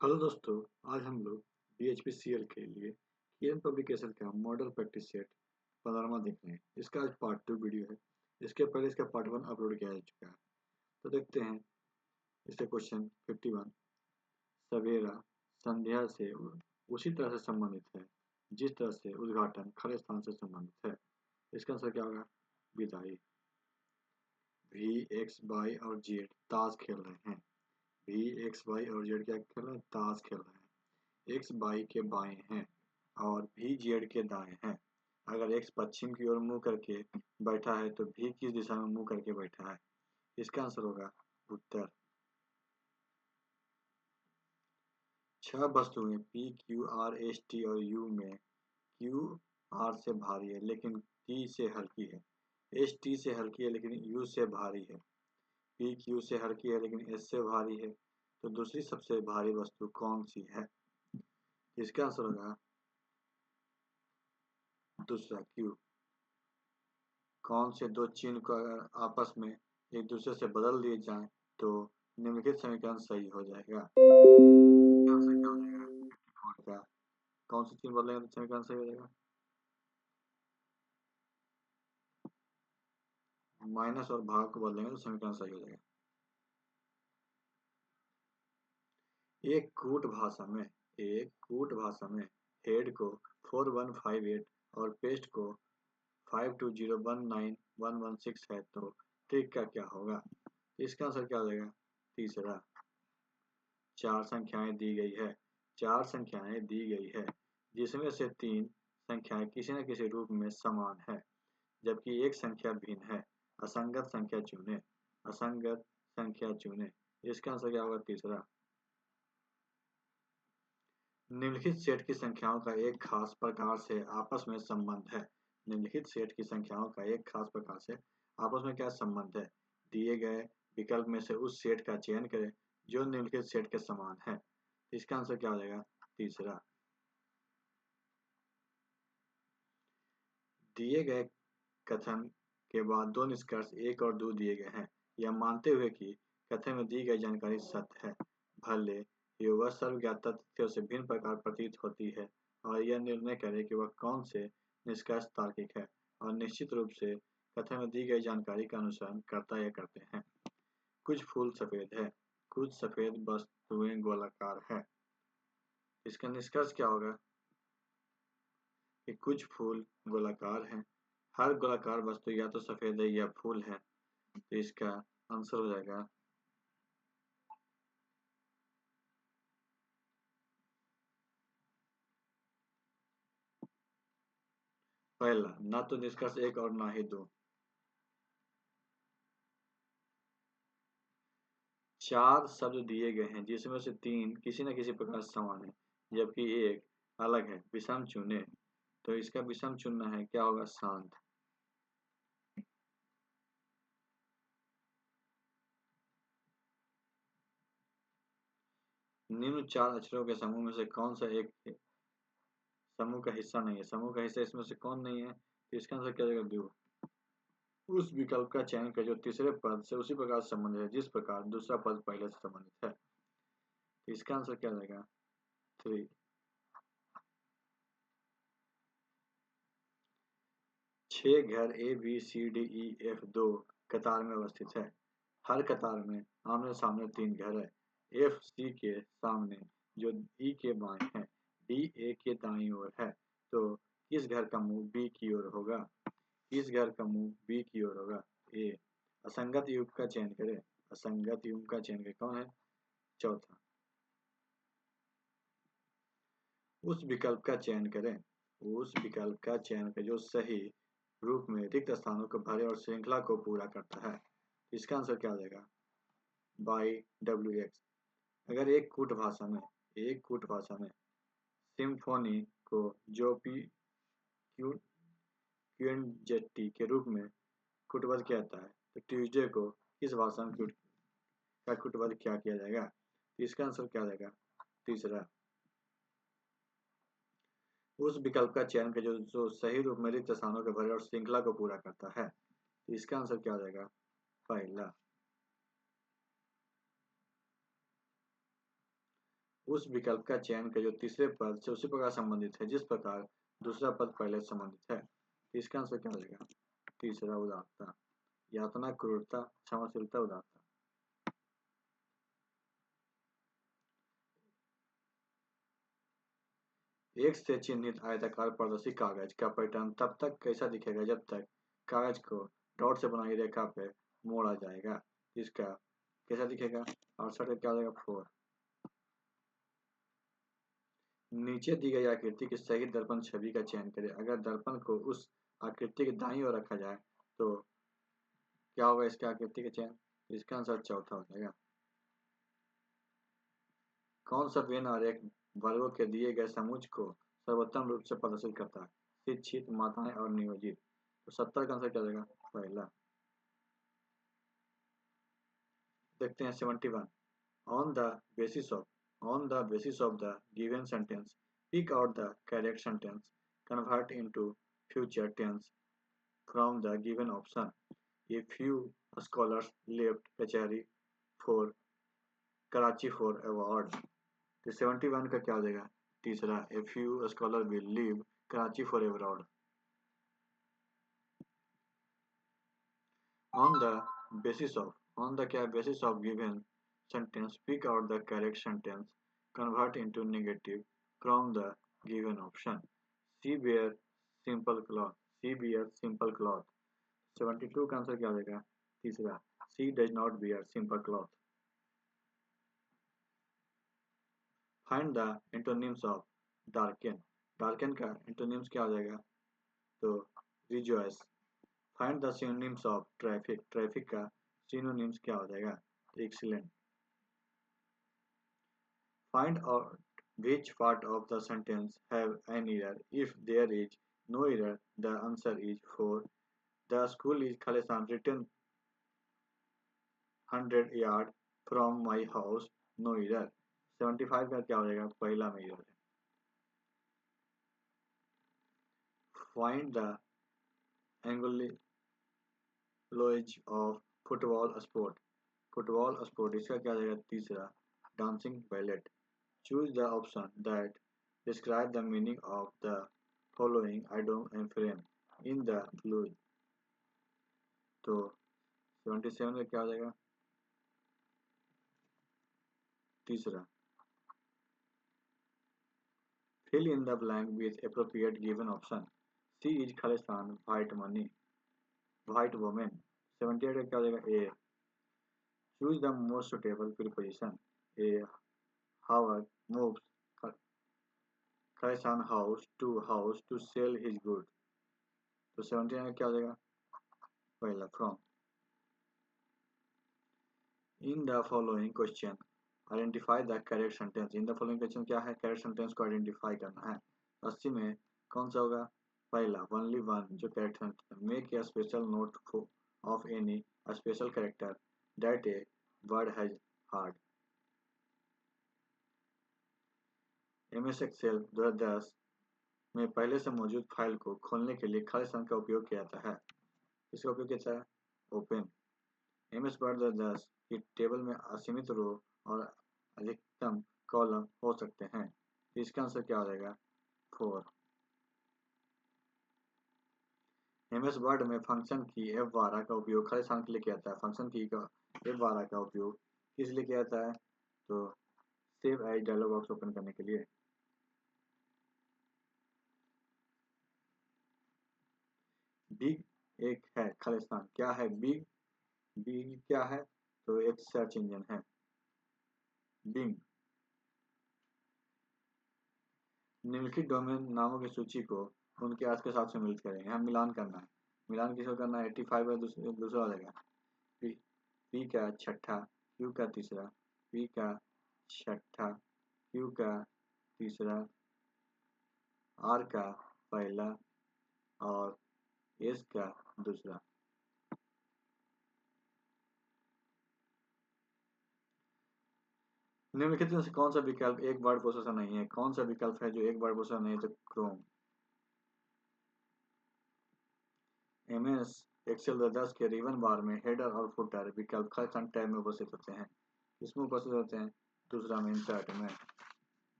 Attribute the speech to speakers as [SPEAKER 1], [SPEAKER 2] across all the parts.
[SPEAKER 1] Hello दोस्तों। आज हम लोग BHPCL के लिए किरण पब्लिकेशन का मॉडल प्रैक्टिस सेट 15वां देख रहे हैं। इसका आज पार्ट 2 वीडियो है। इसके पहले इसका पार्ट 1 अपलोड किया जा चुका है। तो देखते हैं इससे क्वेश्चन 51। सवेरा संध्या से उसी तरह से संबंधित है जिस तरह से उद्घाटन खड़े स्थान से संबंधित है। इसका आंसर क्या होगा? विदाई। V, X, Y और Z ताश खेल रहे हैं। V, X, Y और Z क्या खेल रहे हैं? ताश खेल रहे हैं। एक्स बाई के बाएं हैं और भी जेड के दाएं हैं। अगर एक्स पश्चिम की ओर मुंह करके बैठा है तो भी किस दिशा में मुंह करके बैठा है? इसका आंसर होगा उत्तर। 6 वस्तुएं P, Q, R, S, T और U में Q R से भारी है लेकिन T से हल्की है। S T से हल्की है लेकिन U से भारी है। P Q से हल्की है लेकिन S से भारी है। तो दूसरी सबसे भारी वस्तु कौन सी है? इसका आंसर होगा दूसरा Q। कौन से दो चिन्ह को अगर आपस में एक दूसरे से बदल दिए जाएं तो निम्नलिखित समीकरण सही हो जाएगा। इसका आंसर क्या हो जाएगा? 54 का कौन से चिन्ह बदलेंगे तो समीकरण सही हो जाएगा? माइनस और भाग को बदलेंगे तो समीकरण सही हो जाएगा। एक कूट भाषा में हेड को 4158 और पेस्ट को 52019116 है तो ट्रिक का क्या होगा? इसका आंसर क्या हो जाएगा? तीसरा। चार संख्याएं दी गई है जिसमें से 3 संख्याएं किसी न किसी रूप में समान है जबकि एक संख्या भिन्न है। असंगत संख्या चुनें। असंगत संख्या चुनें। इसका आंसर क्या होगा? तीसरा। निम्नलिखित सेट की संख्याओं का एक खास प्रकार से आपस में संबंध है। निम्नलिखित सेट की संख्याओं का एक खास प्रकार से आपस में क्या संबंध है? दिए गए विकल्प में से उस सेट का चयन करें जो निम्नलिखित सेट के समान है। इसका आंसर क्या हो जाएगा? तीसरा। दिए गए कथन के बाद दो निष्कर्ष 1 और 2 दिए गए हैं। यह मानते हुए कि कथन में दी गई जानकारी सत्य है भले ही वह सर्वज्ञात तथ्यों से भिन्न प्रकार प्रतीत होती है और यह निर्णय करे कि वह कौन से निष्कर्ष तार्किक है और निश्चित रूप से कथन में दी गई जानकारी का अनुसरण करता या करते हैं। कुछ फूल सफेद है, कुछ सफेद वस्तुएं गोलाकार है। इसका निष्कर्ष क्या होगा? कि कुछ फूल गोलाकार हैं। हर गोलाकार वस्तु या तो सफेद है या फूल है। तो इसका आंसर हो जाएगा पहला। ना तो निष्कर्ष 1 और ना ही 2। 4 शब्द दिए गए हैं जिसमें से 3 किसी न किसी प्रकार समान है जबकि एक अलग है। विषम चुने। तो इसका विषम चुनना है। क्या होगा? शांत। निम्न 4 अक्षरों के समूह में से कौन सा एक समूह का हिस्सा नहीं है? समूह का हिस्सा इसमें से कौन नहीं है? तो इसका आंसर क्या हो जाएगा? द्विव। उस विकल्प का चयन करें जो तीसरे पद से उसी प्रकार से संबंधित है जिस प्रकार दूसरा पद पहले से संबंधित है। तो इसका आंसर क्या हो जाएगा? 3। 6 घर ABCDEF 2 कतार में अवस्थित है। हर कतार में आमने सामने 3 घर है। F C के सामने जो E के बाएं है। D A के दाईं ओर है। तो किस घर का मुंह B की ओर होगा? किस घर का मुंह B की ओर होगा? A। असंगत युग्म का चयन करें। असंगत युग्म का चयन करें। कौन है? चौथा। उस विकल्प का चयन करें। उस विकल्प का चयन करें जो सही रूप में रिक्त स्थानों को भरे और श्रृंखला को पूरा करता है। इसका आंसर क्या हो जाएगा? By WX। अगर एक कूट भाषा में सिम्फोनी को जो क्यूएनजेटी के रूप में कूटबद्ध किया जाता है तो ट्यूसडे को किस भाषा में कूटबद्ध क्या किया जाएगा? इसका आंसर क्या हो जाएगा? तीसरा। उस विकल्प का चयन करें जो सही रूप में रिक्त स्थानों के भरे और श्रृंखला को पूरा करता है। तो इसका आंसर क्या हो जाएगा? पहला। उस विकल्प का चयन करें जो तीसरे पद से उसी प्रकार संबंधित है जिस प्रकार दूसरा पद पहले से संबंधित है। तो इसका आंसर क्या हो जाएगा? तीसरा उदारता। यातना, क्रूरता, क्षमाशीलता, उदारता। एक से चिन्हित आयताकार पारदर्शी कागज का पैटर्न तब तक कैसा दिखेगा जब तक कागज को डॉट से बनाई रेखा पे मोड़ा जाएगा। इसका कैसा दिखेगा? 68 का क्या हो जाएगा? 4। नीचे दी गई आकृति की सही दर्पण छवि का चयन करें। अगर दर्पण को उस आकृति की दाईं ओर रखा जाए तो क्या होगा इसका आकृति का चयन? इसका आंसर चौथा हो जाएगा। कौन सा वेन आरेख वर्गों के दिए गए समुच्चय को सर्वोत्तम रूप से प्रदर्शित करता है? शिक्षित, माताएं और नियोजित। तो 70 का आंसर क्या हो जाएगा? पहला। देखते हैं 71। On the basis of the given sentence, pick out the correct sentence, convert into future tense from the given option. A few scholars left Kachari for Karachi for award. तो 71 का क्या हो जाएगा? तीसरा। A few scholars will leave Karachi for award. On the basis of given sentence, pick out the correct sentence, convert into negative from the given option. She wear simple cloth. She wears simple cloth. 72 का answer क्या हो जाएगा? तीसरा। She does not wear simple cloth. Find the antonyms of darken. Darken का antonyms क्या हो जाएगा? तो rejoice. Find the synonyms of traffic. Traffic का synonyms क्या हो जाएगा? Excellent. Find out which part of the sentence have an error. If there is no error, the answer is 4. The school is Khalisan written 100 yard from my house. No error. 75 का क्या हो जाएगा? पहला में error है. Find the anguloage of football sport. Football sport इसका क्या हो जाएगा? तीसरा. Dancing ballet. Choose the option that describe the meaning of the following item and frame in the blue. तो 77 का क्या हो जाएगा? तीसरा. Fill in the blank with appropriate given option. C is Khalistan, white money, white woman. 78 का क्या हो जाएगा? A. Choose the most suitable preposition. A. Howard moves Khalistan house to sell his goods. तो 79 का क्या हो जाएगा? पहला. From. In the following question, identify the correct sentence. In the following question क्या है? correct sentence को identify करना है. 80 में कौन सा होगा? पहला. only one जो correct sentence. Make a special note of any a special character that a word has heard. MS Excel 2010 में पहले से मौजूद फाइल को खोलने के लिए खाली स्थान का उपयोग किया जाता है. इसका उपयोग किया जाता है? ओपन. MS Word 2010 की टेबल में असीमित रो और अधिकतम कॉलम हो सकते हैं. इसका आंसर क्या हो जाएगा? 4. MS वर्ड में फंक्शन की F12 का उपयोग खाली स्थान के लिए किया जाता है. फंक्शन की का F12 का उपयोग किस लिए किया जाता है? तो save as dialog box open करने के लिए. बिग एक है खालिस्तान. क्या है बिग? बिग क्या है? तो एक सर्च इंजन है. बिंग. निम्नलिखित डोमेन नामों की सूची को उनके आज के साथ सम्मिलित करें. यहाँ मिलान करना है. मिलान किसको करना है? 85 का दूसरा हो जाएगा. पी का छठा, क्यू का तीसरा, पी का छठा, क्यू का तीसरा, आर का पहला और एस का दूसरा. निम्नलिखित में से कौन सा विकल्प एक वर्ड प्रोसेसर नहीं है? कौन सा विकल्प है जो एक वर्ड प्रोसेसर नहीं है? तो क्रोम. MS एक्सेल 10 के रिबन बार में हेडर और फुटर विकल्प खाली टैब में उपस्थित होते हैं. इसमें उपस्थित होते हैं. दूसरा में इंसर्ट में.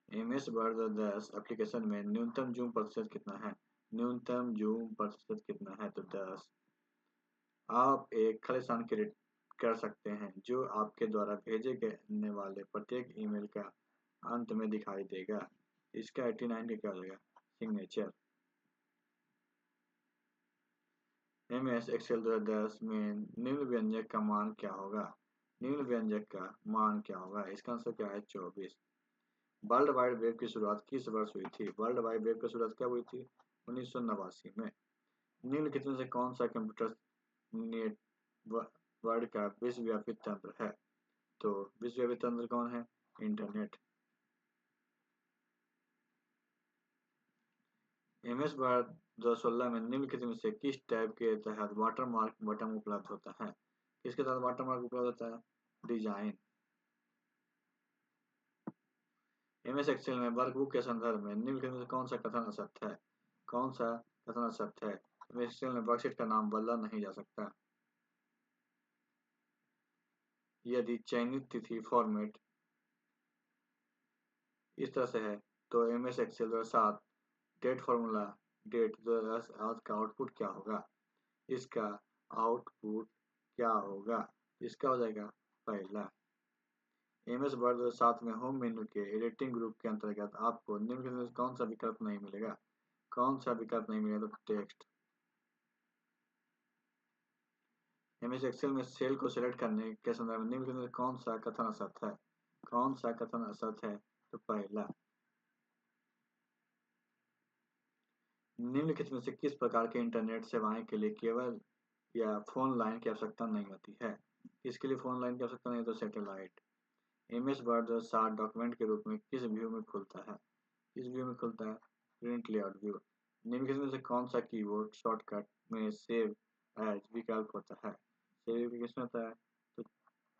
[SPEAKER 1] MS वर्ड 10 एप्लीकेशन में न्यूनतम जूम प्रतिशत कितना है? न्यूनतम जूम प्रतिशत कितना है? तो 10। आप एक खालिस्तान क्रिएट कर सकते हैं जो आपके द्वारा भेजे जाने वाले प्रत्येक ईमेल का अंत में दिखाई देगा। इसका 89 का क्या हो जाएगा? सिग्नेचर। MS एक्सेल 2010 में निम्न व्यंजक का मान क्या होगा? निम्न व्यंजक का मान क्या होगा? इसका आंसर क्या है? 24। वर्ल्ड वाइड वेब की शुरुआत किस वर्ष हुई थी? वर्ल्ड वाइड वेब की शुरुआत कब हुई थी? 1989 में। निम्न कितने से कौन सा कंप्यूटर नेटवर्क का विश्वव्यापी तंत्र है? तो विश्वव्यापी तंत्र कौन है? इंटरनेट। MS वर्ड 2016 में निम्नलिखित में से किस टैब के तहत वाटरमार्क बटन उपलब्ध होता है? किसके तहत वाटरमार्क उपलब्ध होता है? डिजाइन। MS एक्सेल में वर्कबुक के संदर्भ में निम्नलिखित में से कौन सा कथन असत्य है? कौन सा कथन असत्य है? MS एक्सेल में वर्कशीट का नाम बदला नहीं जा सकता यदि चयनित तिथि फॉर्मेट इस तरह से है तो MS excel 2007 date formula date 2007 का आउटपुट क्या होगा? इसका आउटपुट क्या होगा? इसका हो जाएगा पहला। MS वर्ड 2007 में होम मेन्यू के एडिटिंग ग्रुप के अंतर्गत आपको निम्नलिखित में से कौन सा विकल्प नहीं मिलेगा? कौन सा विकल्प नहीं मिलेगा? तो टेक्स्ट। MS एक्सेल में सेल को सिलेक्ट करने के संदर्भ में निम्नलिखित में से कौन सा कथन असत्य है? कौन सा कथन असत्य है? तो पहला। निम्नलिखित में से किस प्रकार के इंटरनेट सेवाएं के लिए केबल या फोन लाइन की आवश्यकता नहीं होती है? किसके लिए फोन लाइन की आवश्यकता नहीं है? तो सैटेलाइट। MS वर्ड 7 डॉक्यूमेंट के रूप में किस व्यू में खुलता है? किस व्यू में खुलता है? Print layout view. निम्नलिखित में से कौन सा कीबोर्ड शॉर्टकट में सेव एज विकल्प होता है? सेव किसमें होता है? तो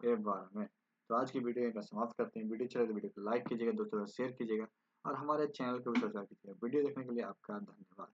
[SPEAKER 1] F12 में। तो आज की वीडियो का समाप्त करते हैं। वीडियो चले तो वीडियो को लाइक कीजिएगा, दोस्तों को शेयर कीजिएगा और हमारे चैनल को भी सब्सक्राइब कीजिएगा। वीडियो देखने के लिए आपका धन्यवाद।